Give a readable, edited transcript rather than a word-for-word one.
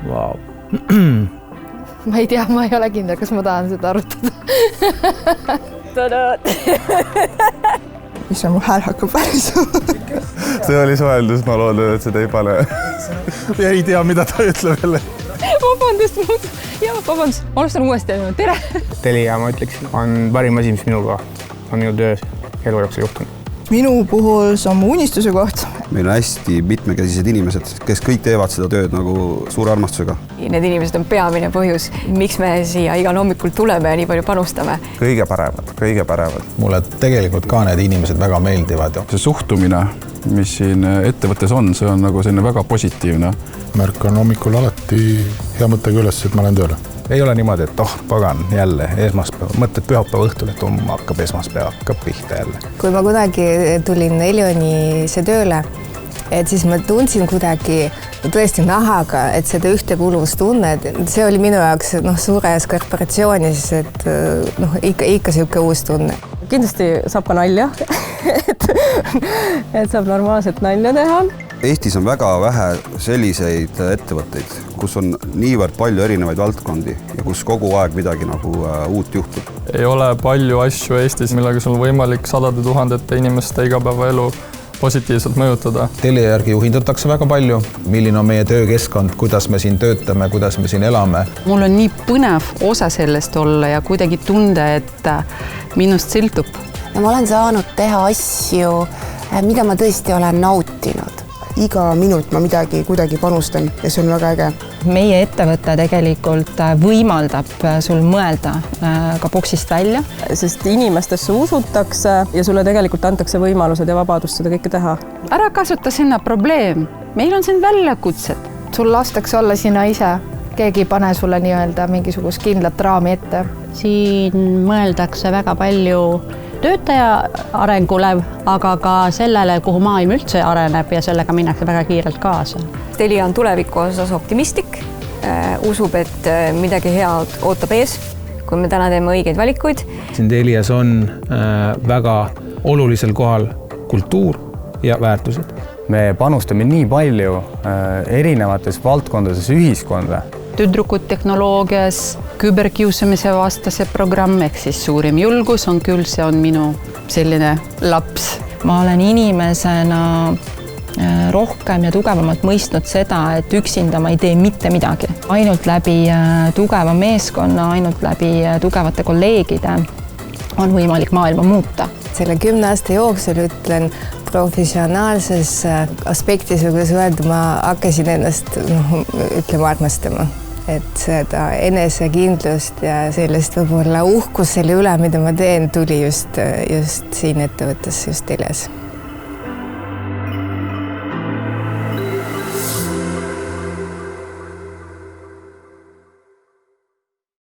Wow. Ma ei tea, ma ei ole kindel, kas ma tahan seda arutada. Mis on mu hääl hakkab värisema? See oli suheldus, ma loodan, et seda ei pane. Ja ei tea, mida ta ütleb jälle. Vabandust, ma alustan uuesti. Tere! Telia, ma ütleks, on parim asi, mis minuga on minu töös elu jooksul juhtunud. Minu puhul see on mu unistuse koht. Meil on hästi mitmekesised inimesed, kes kõik teevad seda tööd nagu suure armastusega. Need inimesed on peamine põhjus, miks me siia igal hommikul tuleme ja nii palju panustame. Kõige paremad. Mulle tegelikult ka need inimesed väga meeldivad. See suhtumine, mis siin ettevõttes on, see on nagu selline väga positiivne. Märkan hommikul alati hea mõttega üles, et ma olen tööle. Ei ole niimoodi, et pagan jälle esmaspäeva. Mõtled pühapäeva õhtul, et hakkab esmaspäeva, hakkab pihta jälle. Kui ma kunagi tulin Elionisse tööle, et siis ma tundsin kuidagi tõesti nahaga, et seda ühtekuuluvustunned, see oli minu jaoks suures korporatsioonis, et ikka siuke uus tunne. Kindlasti saab ka nalja, et saab normaalselt nalja teha. Eestis on väga vähe selliseid ettevõtteid, kus on niivõrd palju erinevaid valdkondi ja kus kogu aeg midagi nagu uut juhtub. Ei ole palju asju Eestis, millega sul on võimalik sadade tuhandete inimeste igapäevaelu positiivselt mõjutada. Telia järgi juhindatakse väga palju, milline on meie töökeskkond, kuidas me siin töötame, kuidas me siin elame. Mul on nii põnev osa sellest olla ja kuidagi tunde, et minust sõltub. Ja ma olen saanud teha asju, mida ma tõesti olen nautinud. Iga minut ma midagi kuidagi panustan ja see on väga äge. Meie ettevõte tegelikult võimaldab sul mõelda ka boksist välja. Sest inimestesse usutakse ja sulle tegelikult antakse võimalused ja vabadust seda kõike teha. Ära kasuta sinna probleem. Meil on siin väljakutsed. Sul lastakse olla sina ise. Keegi ei pane sulle nii-öelda mingisugust kindlat raami ette. Siin mõeldakse väga palju töötaja arengule, aga ka sellele, kuhu maailm üldse areneb ja sellega minnakse väga kiirelt kaasa. Telia on tuleviku osas optimistlik, usub, et midagi head ootab ees, kui me täna teeme õigeid valikuid. Siin Telias on väga olulisel kohal kultuur ja väärtused. Me panustame nii palju erinevates valdkondades ühiskonda. Tüdrukud tehnoloogias, küberkiusamise vastase programm, ehk siis suurim julgus on küll, see on minu selline laps. Ma olen inimesena rohkem ja tugevamalt mõistnud seda, et üksinda ma ei tee mitte midagi. Ainult läbi tugeva meeskonna, ainult läbi tugevate kolleegide on võimalik maailma muuta. Selle 10 aasta jooksul ütlen professionaalses aspektis, kuidas öelda, ma hakkasin ennast armastama. Et seda enesekindlust ja sellest võib-olla uhkus selle üle, mida ma teen, tuli just siin ettevõttes, just Telias.